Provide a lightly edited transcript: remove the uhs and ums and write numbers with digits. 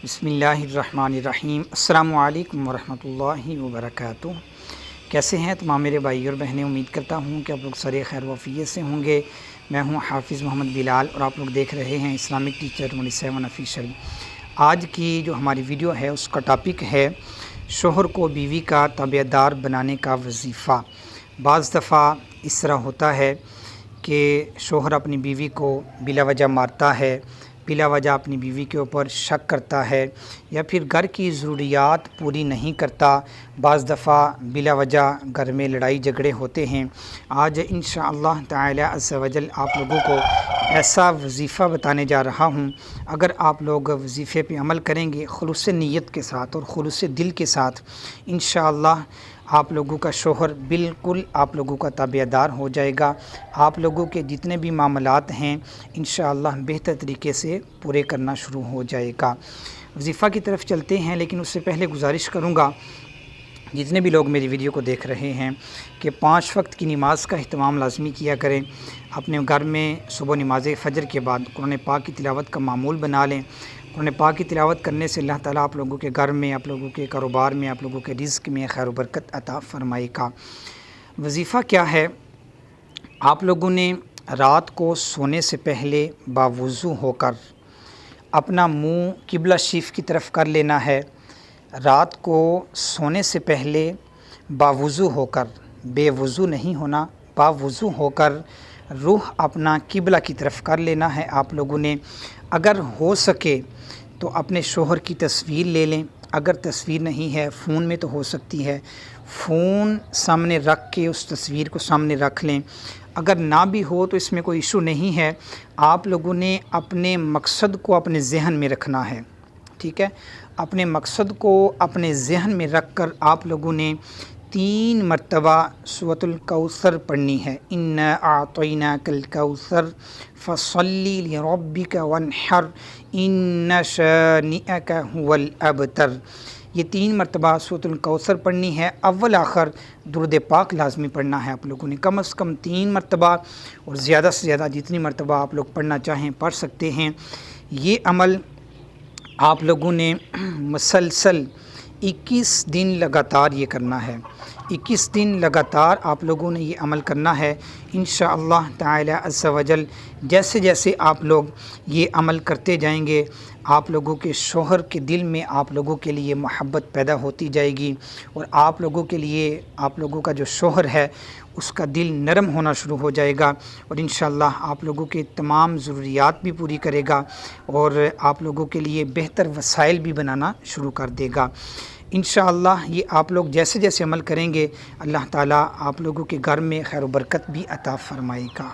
بسم اللہ الرحمن الرحیم۔ السلام علیکم ورحمۃ اللہ وبرکاتہ۔ کیسے ہیں تمام میرے بھائی اور بہنیں؟ امید کرتا ہوں کہ آپ لوگ سارے خیر و عافیت سے ہوں گے۔ میں ہوں حافظ محمد بلال اور آپ لوگ دیکھ رہے ہیں اسلامک ٹیچر 27 آفیشیل۔ آج کی جو ہماری ویڈیو ہے اس کا ٹاپک ہے شوہر کو بیوی کا تابع دار بنانے کا وظیفہ۔ بعض دفعہ اس طرح ہوتا ہے کہ شوہر اپنی بیوی کو بلا وجہ مارتا ہے، بلا وجہ اپنی بیوی کے اوپر شک کرتا ہے، یا پھر گھر کی ضروریات پوری نہیں کرتا۔ بعض دفعہ بلا وجہ گھر میں لڑائی جھگڑے ہوتے ہیں۔ آج انشاءاللہ تعالی عز و جل آپ لوگوں کو ایسا وظیفہ بتانے جا رہا ہوں، اگر آپ لوگ وظیفے پہ عمل کریں گے خلوص نیت کے ساتھ اور خلوص دل کے ساتھ، انشاءاللہ آپ لوگوں کا شوہر بالکل آپ لوگوں کا تابع دار ہو جائے گا۔ آپ لوگوں کے جتنے بھی معاملات ہیں انشاءاللہ بہتر طریقے سے پورے کرنا شروع ہو جائے گا۔ وظیفہ کی طرف چلتے ہیں، لیکن اس سے پہلے گزارش کروں گا جتنے بھی لوگ میری ویڈیو کو دیکھ رہے ہیں کہ 5 وقت کی نماز کا اہتمام لازمی کیا کریں۔ اپنے گھر میں صبح نماز فجر کے بعد قرآن پاک کی تلاوت کا معمول بنا لیں۔ قرآن پاک کی تلاوت کرنے سے اللہ تعالیٰ آپ لوگوں کے گھر میں، آپ لوگوں کے کاروبار میں، آپ لوگوں کے رزق میں خیر و برکت عطا فرمائے گا۔ وظیفہ کیا ہے؟ آپ لوگوں نے رات کو سونے سے پہلے باوضو ہو کر اپنا منہ قبلہ شریف کی طرف کر لینا ہے۔ رات کو سونے سے پہلے باوضو ہو کر، بے وضو نہیں ہونا، باوضو ہو کر رخ اپنا قبلہ کی طرف کر لینا ہے۔ آپ لوگوں نے اگر ہو سکے تو اپنے شوہر کی تصویر لے لیں، اگر تصویر نہیں ہے فون میں تو ہو سکتی ہے، فون سامنے رکھ کے اس تصویر کو سامنے رکھ لیں۔ اگر نہ بھی ہو تو اس میں کوئی ایشو نہیں ہے، آپ لوگوں نے اپنے مقصد کو اپنے ذہن میں رکھنا ہے، ٹھیک ہے؟ اپنے مقصد کو اپنے ذہن میں رکھ کر آپ لوگوں نے 3 مرتبہ سورۃ الکوثر پڑھنی ہے۔ اِنَّا أَعْطَيْنَاكَ الْكَوْثَرَ فَصَلِّ لِرَبِّكَ وَانْحَرْ إِنَّ شَانِئَكَ هُوَ الْأَبْتَرُ۔ یہ 3 مرتبہ سورۃ الکوثر پڑھنی ہے۔ اول آخر درود پاک لازمی پڑھنا ہے آپ لوگوں نے، کم از کم 3 مرتبہ، اور زیادہ سے زیادہ جتنی مرتبہ آپ لوگ پڑھنا چاہیں پڑھ سکتے ہیں۔ یہ عمل آپ لوگوں نے مسلسل 21 دن لگاتار یہ کرنا ہے۔ 21 دن لگاتار آپ لوگوں نے یہ عمل کرنا ہے انشاءاللہ تعالی عز و جل۔ جیسے جیسے آپ لوگ یہ عمل کرتے جائیں گے آپ لوگوں کے شوہر کے دل میں آپ لوگوں کے لیے محبت پیدا ہوتی جائے گی، اور آپ لوگوں کے لیے آپ لوگوں کا جو شوہر ہے اس کا دل نرم ہونا شروع ہو جائے گا، اور انشاءاللہ آپ لوگوں کے تمام ضروریات بھی پوری کرے گا، اور آپ لوگوں کے لیے بہتر وسائل بھی بنانا شروع کر دے گا۔ انشاءاللہ یہ آپ لوگ جیسے جیسے عمل کریں گے اللہ تعالیٰ آپ لوگوں کے گھر میں خیر و برکت بھی عطا فرمائے گا۔